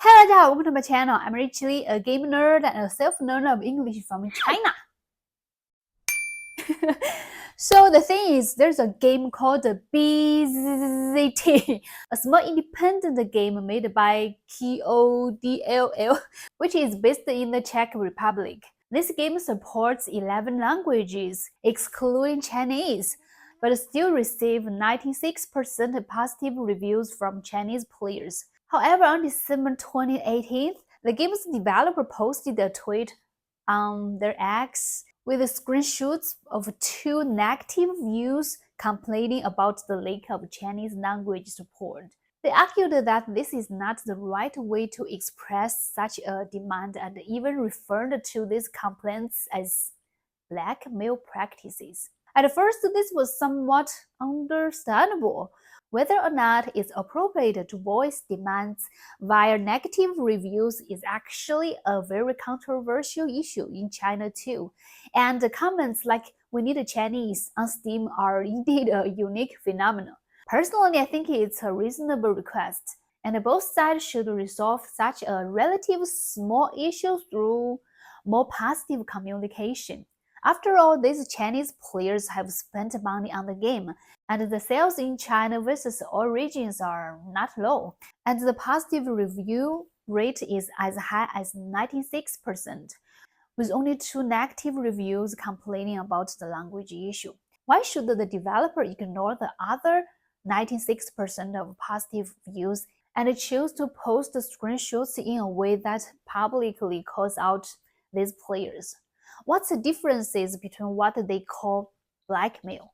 Hello, 大家好 welcome to my channel. I'm actually a game nerd and a self-learner of English from China. So the thing is, there's a game called the BZT, a small independent game made by KODLL, which is based in the Czech Republic. This game supports 11 languages, excluding Chinese, but still received 96% positive reviews from Chinese players. However, on December 2018, the game's developer posted a tweet on their X with screenshots of two negative views complaining about the lack of Chinese language support. They argued that this is not the right way to express such a demand and even referred to these complaints as blackmail practices. At first, this was somewhat understandable. Whether or not it's appropriate to voice demands via negative reviews is actually a very controversial issue in China too. And the comments like "we need a Chinese" on Steam are indeed a unique phenomenon. Personally, I think it's a reasonable request, and both sides should resolve such a relatively small issue through more positive communication. After all, these Chinese players have spent money on the game, and the sales in China versus all regions are not low, and the positive review rate is as high as 96%, with only two negative reviews complaining about the language issue. Why should the developer ignore the other 96% of positive views and choose to post screenshots in a way that publicly calls out these players? What's the differences between what they call blackmail?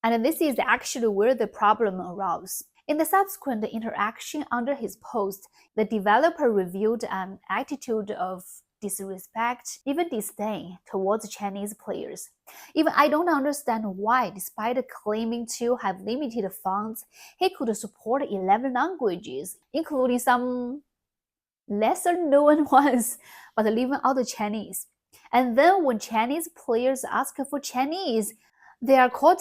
And this is actually where the problem arose. In the subsequent interaction under his post, the developer revealed an attitude of disrespect, even disdain towards Chinese players. Even I don't understand why, despite claiming to have limited funds, he could support 11 languages, including some lesser known ones, but leaving out the Chinese. And then when Chinese players ask for Chinese, they are called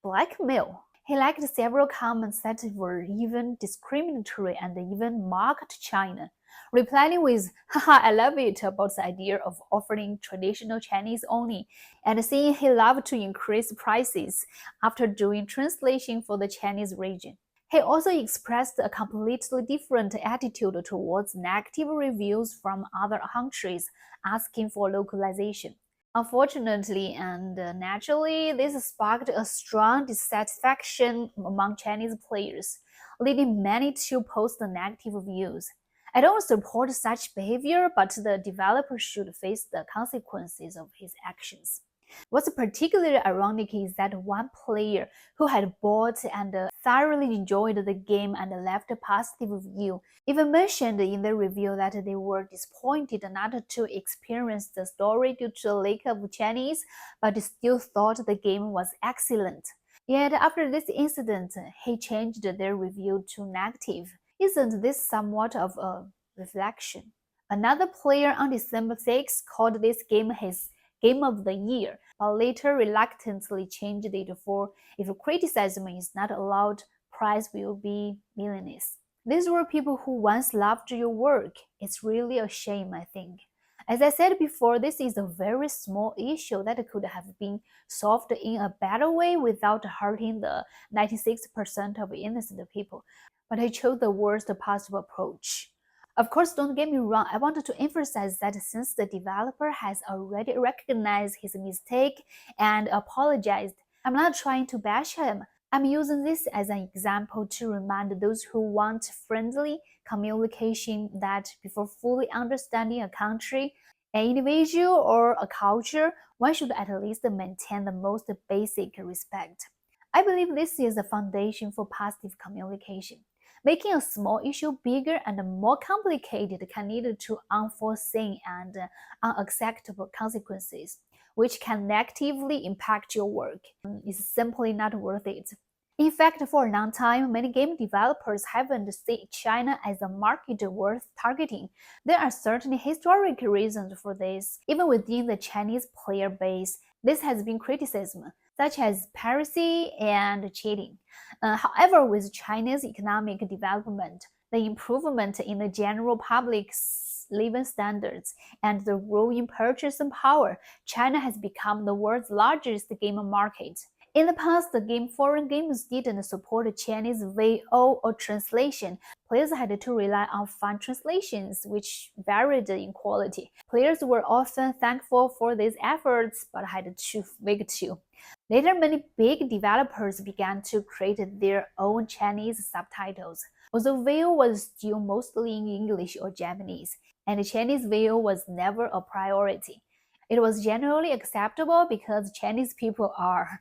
blackmail. He liked several comments that were even discriminatory and even mocked China, replying with, "Haha, I love it," about the idea of offering traditional Chinese only, and saying he loved to increase prices after doing translation for the Chinese region. He also expressed a completely different attitude towards negative reviews from other countries, asking for localization. Unfortunately and naturally, this sparked a strong dissatisfaction among Chinese players, leading many to post negative views. I don't support such behavior, but the developer should face the consequences of his actions. What's particularly ironic is that one player who had bought and thoroughly enjoyed the game and left a positive review even mentioned in the review that they were disappointed not to experience the story due to the lack of Chinese, but still thought the game was excellent. Yet after this incident, he changed their review to negative. Isn't this somewhat of a reflection? Another player on December 6 called this game his Game of the Year, but later reluctantly changed it for "if criticism is not allowed, prize will be meaningless." These were people who once loved your work. It's really a shame, I think. As I said before, this is a very small issue that could have been solved in a better way without hurting the 96% of innocent people. But I chose the worst possible approach. Of course, don't get me wrong, I wanted to emphasize that since the developer has already recognized his mistake and apologized, I'm not trying to bash him. I'm using this as an example to remind those who want friendly communication that before fully understanding a country, an individual, or a culture, one should at least maintain the most basic respect. I believe this is the foundation for positive communication. Making a small issue bigger and more complicated can lead to unforeseen and unacceptable consequences, which can negatively impact your work. It's simply not worth it. In fact, for a long time, many game developers haven't seen China as a market worth targeting. There are certainly historic reasons for this. Even within the Chinese player base, this has been criticism, such as piracy and cheating. However, with China's economic development, the improvement in the general public's living standards, and the growing purchasing power, China has become the world's largest game market. In the past, foreign games didn't support Chinese VO or translation. Players had to rely on fan translations, which varied in quality. Players were often thankful for these efforts, but had to wait too. Later, many big developers began to create their own Chinese subtitles. Although VO was still mostly in English or Japanese, and Chinese VO was never a priority. It was generally acceptable because Chinese people are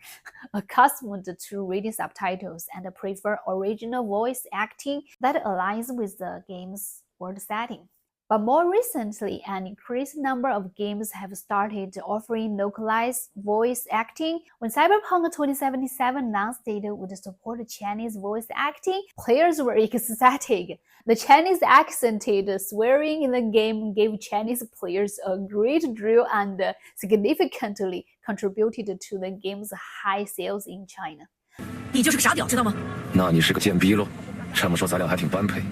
accustomed to reading subtitles and prefer original voice acting that aligns with the game's world setting. But more recently, an increased number of games have started offering localized voice acting. When Cyberpunk 2077 announced it would support Chinese voice acting, players were ecstatic. The Chinese accented swearing in the game gave Chinese players a great thrill and significantly contributed to the game's high sales in China. 你就是个傻屌，知道吗？那你是个贱逼喽。这么说咱俩还挺般配。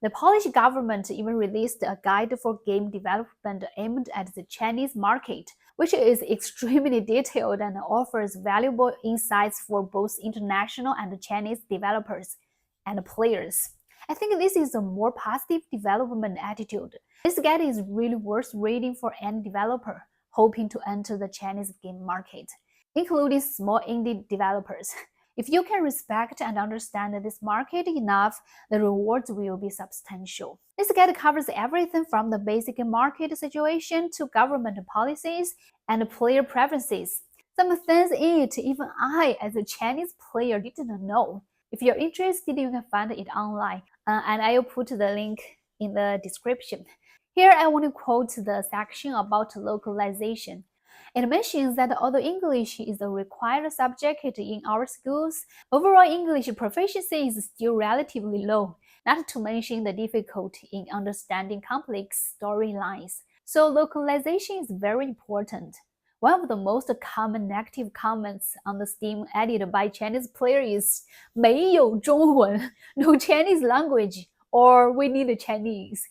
The Polish government even released a guide for game development aimed at the Chinese market, which is extremely detailed and offers valuable insights for both international and Chinese developers and players. I think this is a more positive development attitude. This guide is really worth reading for any developer hoping to enter the Chinese game market, including small indie developers. If you can respect and understand this market enough, the rewards will be substantial. This guide covers everything from the basic market situation to government policies and player preferences. Some things in it even I, as a Chinese player, didn't know. If you're interested, you can find it online, and I'll put the link in the description. Here I want to quote the section about localization. It mentions that although English is a required subject in our schools, overall English proficiency is still relatively low, not to mention the difficulty in understanding complex storylines. So localization is very important. One of the most common negative comments on the Steam added by Chinese players is 没有中文, no Chinese language, or we need Chinese.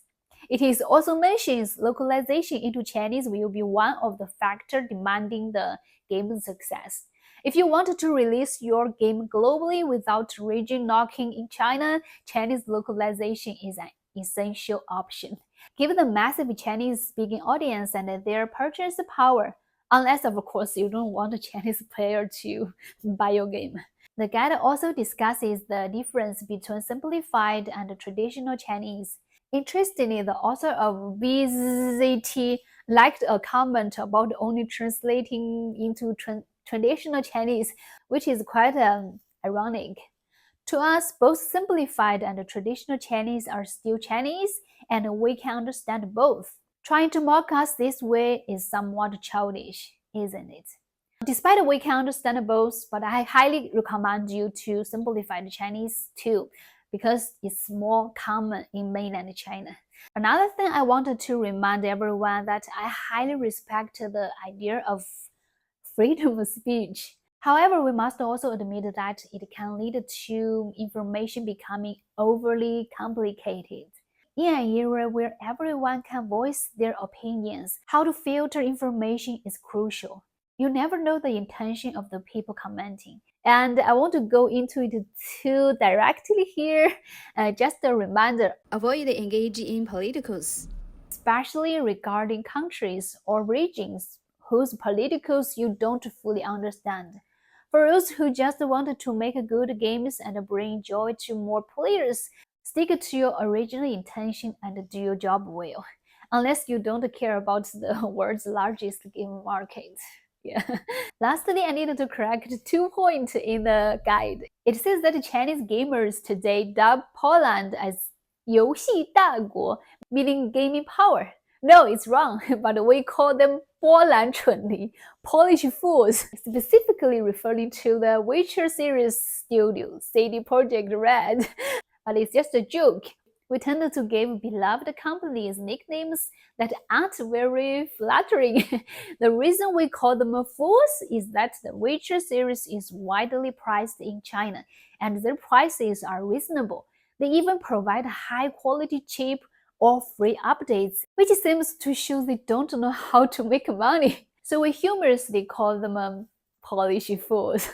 It is also mentions localization into Chinese will be one of the factors demanding the game's success. If you want to release your game globally without region locking in China, Chinese localization is an essential option. Given the massive Chinese-speaking audience and their purchase power, unless of course you don't want a Chinese player to buy your game. The guide also discusses the difference between simplified and traditional Chinese. Interestingly, the author of VZT liked a comment about only translating into traditional Chinese, which is quite ironic. To us, both simplified and traditional Chinese are still Chinese, and we can understand both. Trying to mock us this way is somewhat childish, isn't it? Despite we can understand both, but I highly recommend you to simplify the Chinese too, because it's more common in mainland China. Another thing I wanted to remind everyone that I highly respect the idea of freedom of speech. However, we must also admit that it can lead to information becoming overly complicated. In an era where everyone can voice their opinions, how to filter information is crucial. You never know the intention of the people commenting. And I want to go into it too directly here. Just a reminder, avoid engaging in politicals, especially regarding countries or regions whose politicals you don't fully understand. For those who just want to make good games and bring joy to more players, stick to your original intention and do your job well, unless you don't care about the world's largest game market. Yeah. Lastly, I needed to correct 2 points in the guide. It says that Chinese gamers today dub Poland as 游戏大国, meaning gaming power. No, it's wrong, but we call them 波兰蠢驴, Polish fools, specifically referring to the Witcher series studio, CD Projekt Red. But it's just a joke. We tend to give beloved companies nicknames that aren't very flattering. The reason we call them fools is that the Witcher series is widely priced in China, and their prices are reasonable. They even provide high-quality, cheap, or free updates, which seems to show they don't know how to make money. So we humorously call them Polish fools.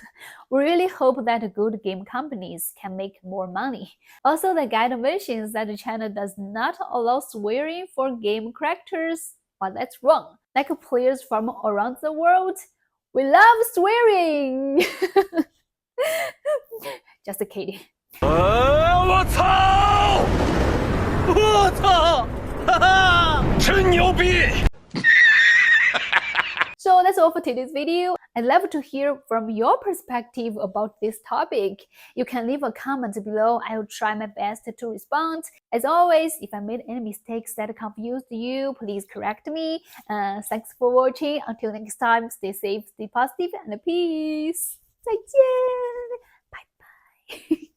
We really hope that good game companies can make more money. Also, the guide mentions that the channel does not allow swearing for game characters, but that's wrong. Like players from around the world, we love swearing! Just kidding. 我操！我操！哈哈，真牛逼！ So that's all for today's video. I'd love to hear from your perspective about this topic. You can leave a comment below. I will try my best to respond. As always, if I made any mistakes that confused you, please correct me. Thanks for watching. Until next time, stay safe, stay positive, and peace. 再见，拜拜。